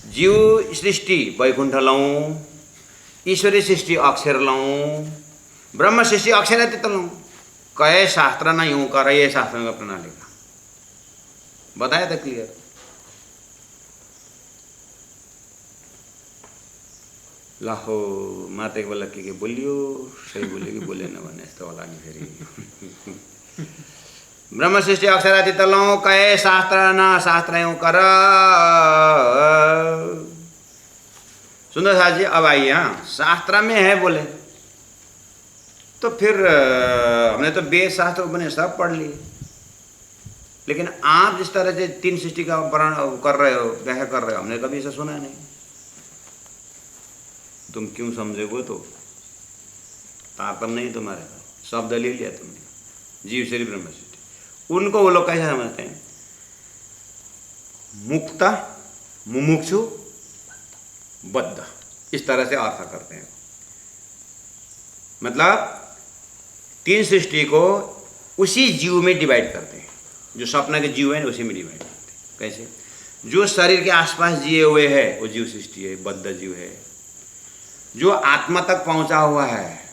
जीव सृष्टि वैकुंठ लऊँ, ईश्वरी सृष्टि अक्षर लऊँ, ब्रह्म सृष्टि अक्षर है लऊँ, कहे शास्त्र ना यूँ कर, ये शास्त्रों का प्रणाली का बताया था क्लियर। लाहो माते के बोला के बोलियो, सही बोलेगी बोले न बने तो वाला नहीं फेरी। ब्रह्म सृष्टि अक्षरातीत लऊँ, कहे शास्त्र ना शास्त्र यूँ कर। सुंदर साहब जी अब आइए, हाँ शास्त्र में है बोले तो फिर हमने तो वेद शास्त्र बने सब पढ़ लिए, लेकिन आप जिस तरह से 3 सृष्टि का वर्णन कर रहे हो, व्याख्या कर रहे हो, हमने कभी ऐसा सुना नहीं। तुम क्यों समझोगे, तो तारतम नहीं तुम्हारे शब्द ले लिया तुमने, जीव शरीर ब्रह्म सृष्टि। उनको वो लोग कैसे समझते हैं, मुक्त मुमुक्षु बद्ध, इस तरह से अर्थ करते हैं। मतलब 3 सृष्टि को उसी जीव में डिवाइड करते हैं, जो सपना के जीव है उसी में डिवाइड करते हैं। कैसे, जो शरीर के आसपास जिए हुए है वो जीव सृष्टि है, बद्ध जीव है। जो आत्मा तक पहुंचा हुआ है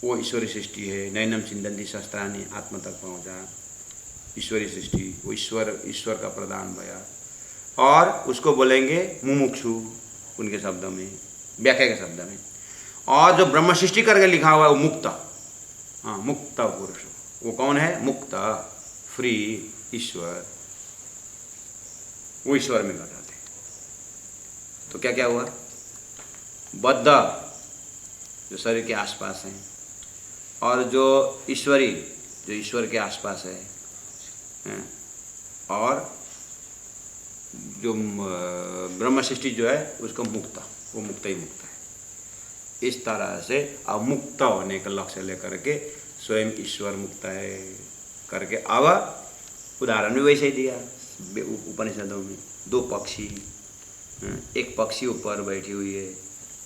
वो ईश्वरी सृष्टि है, नैनम चिंदंती शस्त्राणी, आत्मा तक पहुंचा ईश्वरी सृष्टि, वो ईश्वर का प्रदान भया। और उसको बोलेंगे मुमुक्षु उनके शब्दों में, व्याख्या के शब्द में। और जो ब्रह्म सृष्टि करके लिखा हुआ है वो मुक्त, हाँ मुक्त पुरुष, वो कौन है, मुक्त फ्री ईश्वर, वो ईश्वर में बताते। तो क्या क्या हुआ, बद्ध जो शरीर के आसपास हैं, और जो ईश्वरी जो ईश्वर के आसपास है, और जो ब्रह्म सृष्टि जो है उसको मुक्त, वो मुक्त ही मुक्त है। इस तरह से अब मुक्त होने का लक्ष्य लेकर के स्वयं ईश्वर मुक्त है करके, अब उदाहरण भी वैसे ही दिया उपनिषदों में। 2 पक्षी, एक पक्षी ऊपर बैठी हुई है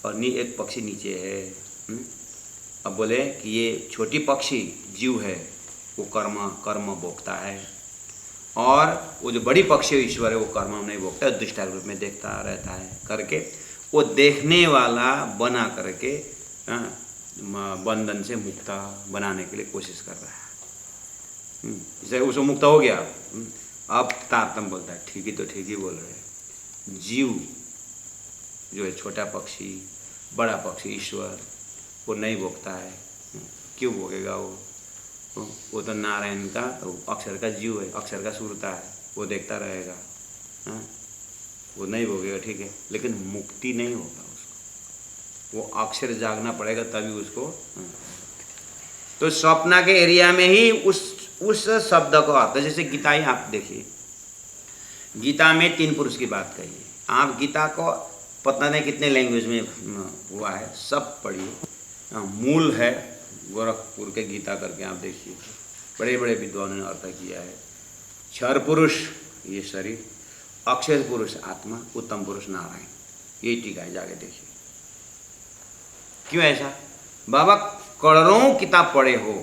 और एक पक्षी नीचे है। अब बोले कि ये छोटी पक्षी जीव है, वो कर्म भोगता है, और वो जो बड़ी पक्षी ईश्वर है वो कर्म नहीं भोगता है, दृष्टा रूप में देखता रहता है करके, वो देखने वाला बना करके बंधन से मुक्त बनाने के लिए कोशिश कर रहा है। इसे उसको मुक्त हो गया। अब तारतम बोलता है, ठीक ही तो ठीक ही बोल रहे हैं, जीव जो है छोटा पक्षी बड़ा पक्षी ईश्वर वो नहीं भोगता है। क्यों भोगेगा वो तो नारायण का अक्षर का जीव है, अक्षर का सुरता है, वो देखता रहेगा, वो नहीं भोगेगा, ठीक है, लेकिन मुक्ति नहीं होगा उसको, वो अक्षर जागना पड़ेगा तभी उसको। तो स्वप्न के एरिया में ही उस शब्द को आता है। जैसे गीता ही आप देखिए, गीता में 3 पुरुष की बात कही है। आप गीता को पता नहीं कितने लैंग्वेज में हुआ है, सब पढ़िए। मूल है गोरखपुर के गीता करके आप देखिए, बड़े बड़े विद्वानों ने अर्थ किया है। क्षर पुरुष ये शरीर, अक्षर पुरुष आत्मा, उत्तम पुरुष नारायण, यही टीका है, जाके देखिए। क्यों ऐसा? बाबा करोड़ों किताब पढ़े हो,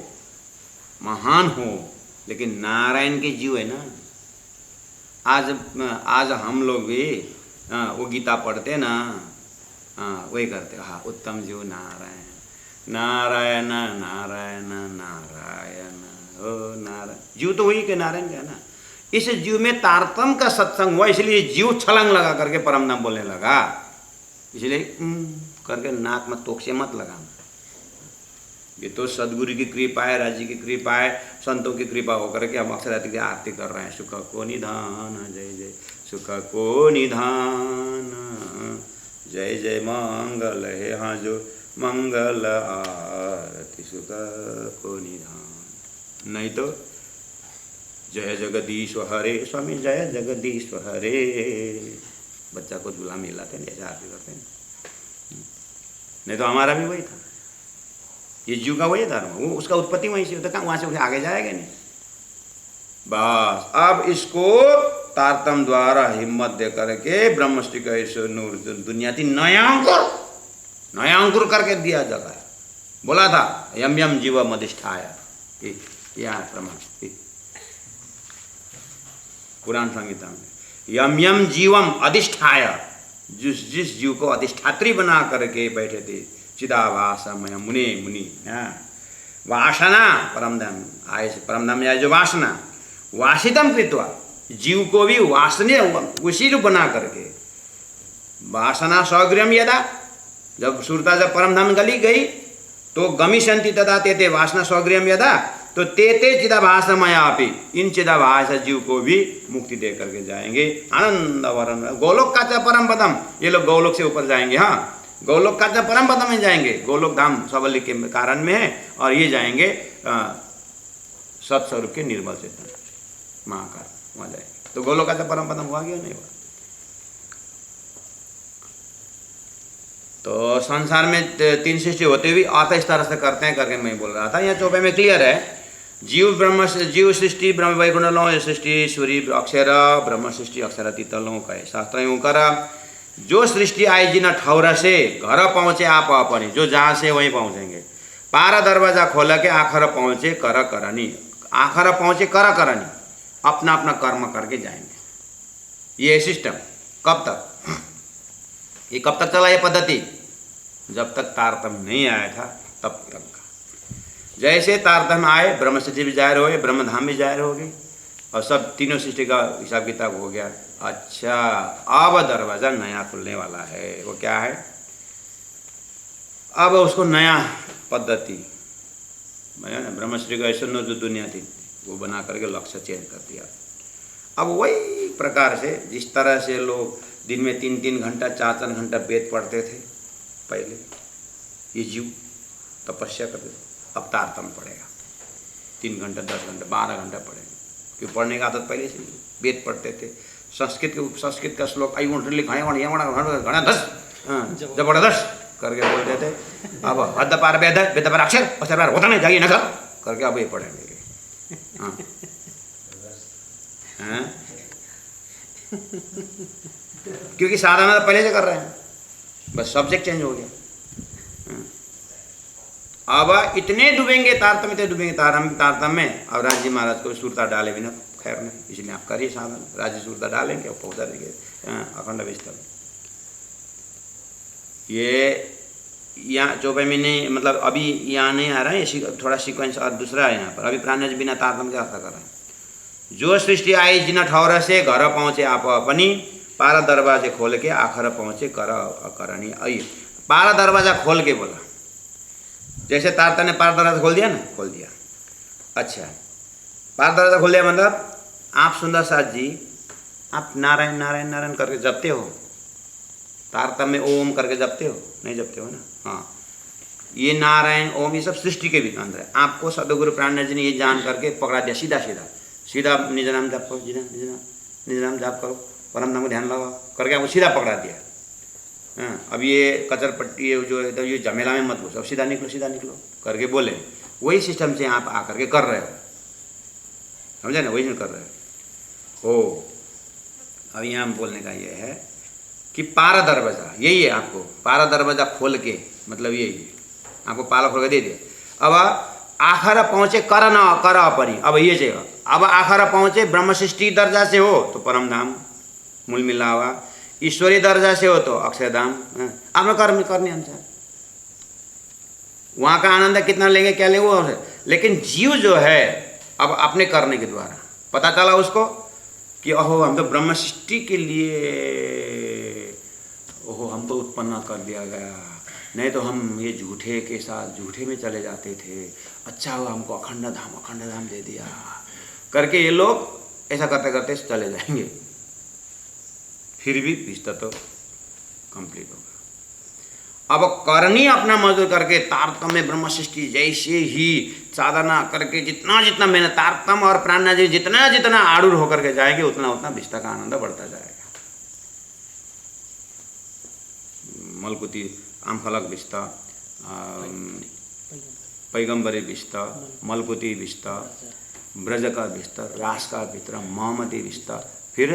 महान हो, लेकिन नारायण के जीव है ना। आज हम लोग भी वो गीता पढ़ते ना, वही करते, हाँ उत्तम जीव नारायण नारायण नारायण नारायण ओ नारायण। जीव तो वही के नारायण का है ना। इस जीव में तारतम का सत्संग हुआ, इसलिए जीव छलांग लगा करके परम नाम बोलने लगा। इसलिए करके नाक में तोक से मत लगाना। ये तो सदगुरु की कृपा है, राजी की कृपा है, संतों की कृपा होकर के हम अक्षर आरती कर रहे हैं। सुख को निधान जय जय, सुख को निधान जय जय, मंगल है हाँ जो मंगल आरती, सुख को निधान। नहीं तो जय जगदीश हरे, स्वामी जय जगदीश हरे, बच्चा को झूला मिलाते हैं, ऐसा आरती करते हैं। नहीं तो हमारा भी वही था, ये जीव का वही धर्म, वो उसका उत्पत्ति वहीं से होता, कहाँ वहाँ से आगे जाएगा नहीं। बस अब इसको तारतम द्वारा हिम्मत दे करके ब्रह्मश्री का ईश्वर नूर दुनिया थी, नया अंकुर करके दिया जाता है। बोला था यम यम जीव मधिष्ठाया, यह प्रमाण पुराण संहिता में, यम यम जीवम अधिष्ठाय, जिस जीव को अधिष्ठात्री बना करके बैठे थे, चिदाभासमय मुने मुनि। वासना परमधाम आए, परमधाम में आए जो वासना, वासितम कृत्वा, जीव को भी वासने उसी रूप बना करके, वासना सौग्रम यदा, जब सुरता जब परमधाम गली गई तो गमिष्यन्ति तदा तेते वासना सौग्रम यदा, तो तेते चिदाभासमय आपी, इन चिदाभास जीव को भी मुक्ति दे करके जाएंगे आनंद वरन गोलोक का परम पदम। ये लोग गोलोक से ऊपर जाएंगे, हाँ गोलोक का परम पदम में जाएंगे, गोलोक धाम सबली के कारण में है, और ये जाएंगे सत्स्वरूप के निर्मल चेतन महाकाल, वहाँ जाएंगे। तो गोलोक का परम पदम हुआ गया नहीं हुआ? तो संसार में 3 सृष्टि होते हुए आता इस तरह से करते हैं करके मैं बोल रहा था। यहाँ चौपे में क्लियर है, जीव सृष्टि ब्रह्म वैकुंडलों सृष्टि ईश्वरी अक्षर ब्रह्म सृष्टि अक्षर तीतलों का शास्त्र यूँ कर, जो सृष्टि आई जिन ठौर से घर पहुँचे आप अपनी, जो जहाँ से वहीं पहुँचेंगे। पारा दरवाजा खोल के आखर पहुँचे कर करनी, आखर पहुँचे कर करनी, अपना अपना कर्म करके जाएंगे। ये सिस्टम कब तक, ये कब तक चला ये पद्धति? जब तक तारतम्य नहीं आया था तब तक का। जैसे तारतम्य आए, ब्रह्म सृष्टि भी जाहिर हो गई, ब्रह्मधाम भी जाहिर हो गई, और सब तीनों सृष्टि का हिसाब किताब हो गया। अच्छा, अब दरवाज़ा नया खुलने वाला है। वो क्या है? अब उसको नया पद्धति, ब्रह्मश्री का ऐसा जो दुनिया थी वो बना करके लक्ष्य चेंज कर दिया। अब वही प्रकार से जिस तरह से लोग दिन में 3-3 घंटा 4-4 घंटा वेद पढ़ते थे पहले, ये जीव तपस्या करते थे, अब तारतम्य पढ़ेगा। 3 घंटा 10 घंटा 12 घंटा पढ़ेंगे, क्योंकि पढ़ने की आदत पहले से वेद पढ़ते थे। संस्कृत का श्लोक आई उठ लिख घना दस जबरदस्त करके बोलते थे। अब हद पार वेद वेद पर अक्षर अक्षर पार होता नहीं जाइए न करके अब ये पढ़ेंगे। हाँ हाँ, क्योंकि साधना तो पहले से कर रहे हैं, बस सब्जेक्ट चेंज हो गया। अब इतने डूबेंगे तारतम्य, इतने डूबेंगे तारतम्य में। अब राज जी महाराज को सुरता डाले बिना खैर नहीं, इसलिए आप करिए साधन। राज जी सुरता डालेंगे और पहुँचा देंगे अखंड विस्तार। ये यहाँ चौपे में नहीं, मतलब अभी यहाँ नहीं आ रहा है, थोड़ा सीक्वेंस और दूसरा है यहाँ पर। अभी प्राण बिना तारतम्य का अर्थ कर रहे हैं। जो सृष्टि आई जिन ठौर से घर पहुँचे आप अपनी, पारा दरवाजे खोल के आखर पहुँचे कर करनी। आइए, पारा दरवाजा खोल के बोला, जैसे तारतम्य ने पारा दरवाजा खोल दिया ना, खोल दिया। अच्छा, पारा दरवाजा खोल दिया मतलब आप सुंदर साथ जी, आप नारायण नारायण नारायण करके जपते हो, तारतम्य ओम करके जपते हो? नहीं जपते हो ना? हाँ, ये नारायण ओम ये सब सृष्टि के भी अंदर है। आपको सदगुरु प्राणनाथ जी ने ये जान करके पकड़ा दिया सीधा सीधा सीधा निज नाम जाप करो, निज नाम जाप करो, परम नाम को ध्यान लगाओ करके आपको सीधा पकड़ा दिया। हाँ, अब ये कचर पट्टी ये झमेला में मत घुसो, अब सीधा निकलो करके बोले। वही सिस्टम से आप आकर के कर रहे हो, समझे ना, वही कर रहे हो। अब यहाँ बोलने का ये है कि पारा दरवाजा यही है, आपको पारा दरवाजा खोल के मतलब यही है, आपको पाला खोल के दे दिया। अब आखर पहुँचे कर न कर अपरी, अब ये चाहिए। अब आखर पहुँचे ब्रह्म सृष्टि दर्जा से हो तो परम धाम मूल मिलावा, ईश्वरीय दर्जा से हो तो अक्षरधाम। आपने कर्म करने अनुसार वहाँ का आनंद कितना लेंगे क्या लेंगे वो, लेकिन जीव जो है अब अपने करने के द्वारा पता चला उसको कि ओहो हम तो ब्रह्म सृष्टि के लिए ओहो हम तो उत्पन्न कर दिया गया, नहीं तो हम ये झूठे के साथ झूठे में चले जाते थे, अच्छा हुआ हमको अखंड धाम दे दिया करके ये लोग ऐसा करते करते चले जाएंगे। फिर भी रिश्ता तो कंप्लीट होगा। अब करनी अपना मजदूर करके तारतम्य ब्रह्म सृष्टि जैसे ही साधना करके जितना जितना मेहनत तारतम और प्राणनाथ जी जितना जितना आरूढ़ होकर के जाएंगे उतना उतना विस्ता का आनंद बढ़ता जाएगा। मलकुती आमफलक विस्ता, पैगंबरी विस्ता, मलकुती विस्ता, ब्रज का विस्तार, रास का विस्तार, मोहम्मदी विस्तार, फिर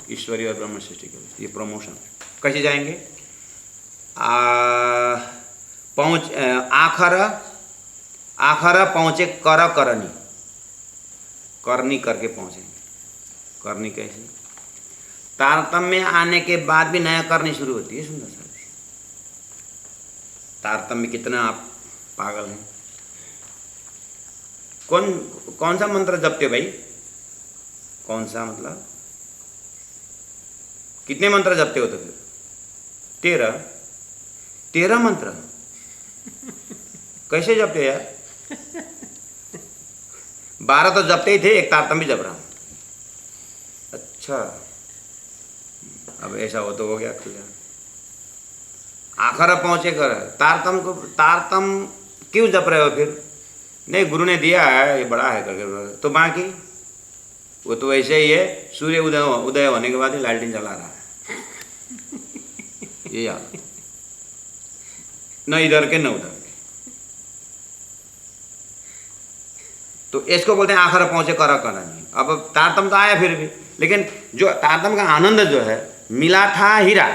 ईश्वरीय और ब्रह्म सृष्टि के ये प्रमोशन। कैसे जाएंगे? पहुँच आखर पहुँचे करनी करके पहुँचेंगे। करनी कैसे? तारतम्य आने के बाद भी नया करनी शुरू होती है। सुंदर सा तारतम्य कितना आप पागल हैं। कौन सा मंत्र जपते हो भाई? कौन सा मतलब कितने मंत्र जपते हो? तो फिर 13 मंत्र कैसे जपते यार? 12 तो जपते ही थे, एक तारतम्य जप रहा हूं। अच्छा अब ऐसा हो तो हो गया कल्याण। आखिर पहुंचे कर तारतम क्यों जप रहे हो फिर? नहीं गुरु ने दिया है ये बड़ा है करके, तो बाकी वो तो ऐसे ही है, सूर्य उदय होने के बाद ही लालटेन जला रहा है। ये याद न इधर के न उधर के, तो इसको बोलते हैं आखिर पहुंचे करनी। अब तारतम तो आया फिर भी, लेकिन जो तारतम का आनंद जो है मिला था हीरा,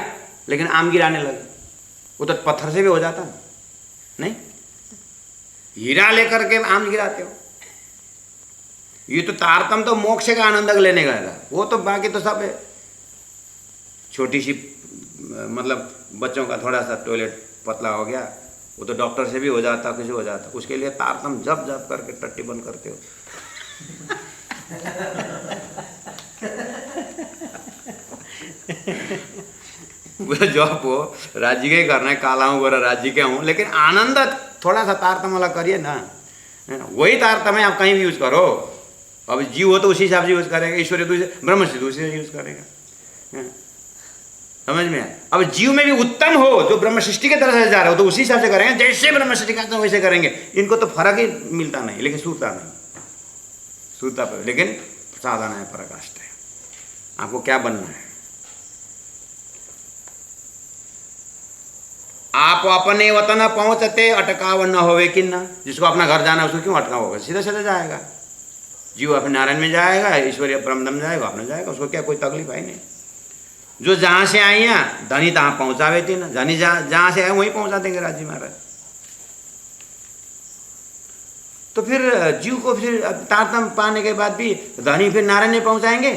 लेकिन आम गिराने लगे। वो तो पत्थर से भी हो जाता नहीं, हीरा लेकर के आम गिराते हो। ये तो तारतम तो मोक्ष का आनंद लेने गया था, वो तो बाकी तो सब है। छोटी सी मतलब बच्चों का थोड़ा सा टॉयलेट पतला हो गया, वो तो डॉक्टर से भी हो जाता, किसी हो जाता, उसके लिए तारतम जब जब करके टट्टी बंद करते हो। जॉब हो राज्य के करना है, काला हूँ गोरा राज्य के हूँ, लेकिन आनंद थोड़ा सा तारतम वाला करिए ना। वही तारतम है, आप कहीं भी यूज करो। अब जीव हो तो उसी हिसाब से यूज करेगा, ईश्वरीय तो ब्रह्म से दूसरे यूज करेगा। समझ में आया? अब जीव में भी उत्तम हो जो ब्रह्म सृष्टि के तरह से जा रहे हो तो उसी हिसाब से करेंगे, जैसे ब्रह्म सृष्टि का वैसे करेंगे। इनको तो फर्क ही मिलता नहीं, लेकिन सूरता नहीं, सूरता पर लेकिन साधना है, पराकाष्ठ है। आपको क्या बनना है? आप अपने वतन पहुंचते अटकाव न होवे कि न। जिसको अपना घर जाना है उसको क्यों अटकाव होगा? सीधा सीधा जाएगा। जीव अपने नारायण में जाएगा, ईश्वरीय परमधाम जाएगा, अपने जाएगा, उसको क्या कोई तकलीफ है नहीं। जो जहाँ से आई हैं धनी तहाँ पहुँचावे थे ना, धनी जहाँ से आए वहीं पहुँचा देंगे राजी महाराज। तो फिर जीव को फिर तारतम पाने के बाद भी धनी फिर नारायण में पहुँचाएंगे।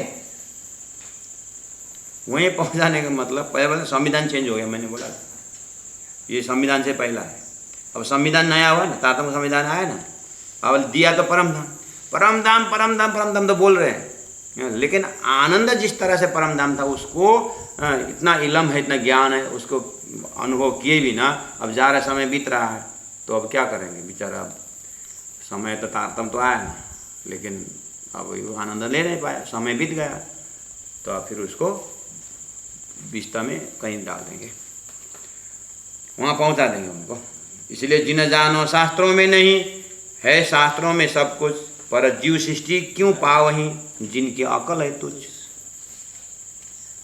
वहीं पहुँचाने का मतलब पहले संविधान चेंज हो गया, मैंने बोला ये संविधान से पहला है। अब संविधान नया हुआ ना, तारतम संविधान आया ना, अब दिया तो परमधाम। परमधाम परमधाम परमधाम तो बोल रहे हैं, लेकिन आनंद जिस तरह से परमधाम था उसको इतना इलम है, इतना ज्ञान है, उसको अनुभव किए भी ना। अब जा रहा समय बीत रहा है तो अब क्या करेंगे बेचारा। अब समय तो तारतम तो आया ना, लेकिन अब वो आनंद ले नहीं पाया, समय बीत गया, तो अब फिर उसको विस्ता में कहीं डाल देंगे। वहाँ पहुँचा देंगे उनको। इसलिए जिन जानो शास्त्रों में नहीं है, शास्त्रों में सब कुछ, पर जीव सृष्टि क्यों पावहीं जिनकी अकल है तुच्छ।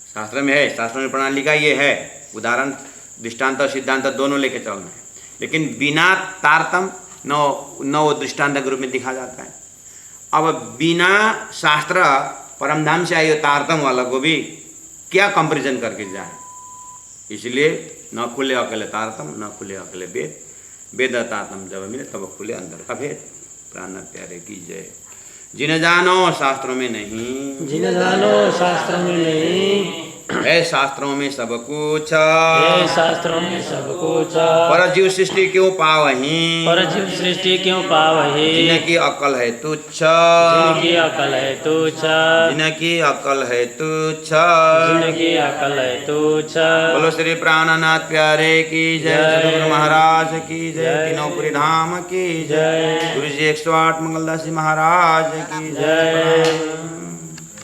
शास्त्र में है, शास्त्र में प्रणाली का ये है, उदाहरण दृष्टांत और सिद्धांत दोनों लेके चलना है, लेकिन बिना तारतम न वो दृष्टांत के रूप में दिखा जाता है। अब बिना शास्त्र परमधाम से आई तारतम वाला को भी क्या कंपैरिजन करके जाए, इसलिए न खुले अकेले तारतम न खुले अकेले वेद, वेद तारतम जब मिले तब खुले अंदर का भेद। प्राण प्यारे की जय। जिन जानो शास्त्रों में नहीं, जिन जानो शास्त्रों में नहीं, है शास्त्रों में सब कुछ, है शास्त्रों में सब कुछ, पर जीव सृष्टि क्यों पावहीं, पर जीव सृष्टि क्यों पावहीं जिनकी अकल है तुच्छ, जिनकी अकल है तुच्छ, जिनकी अकल है तुच्छ, जिनकी अकल है तुच्छ। बोलो श्री प्राणनाथ प्यारे की जय। सदगुरु महाराज की जय। तीनों धाम की जय। गुरु जी 108 मंगलदास जी महाराज की जय।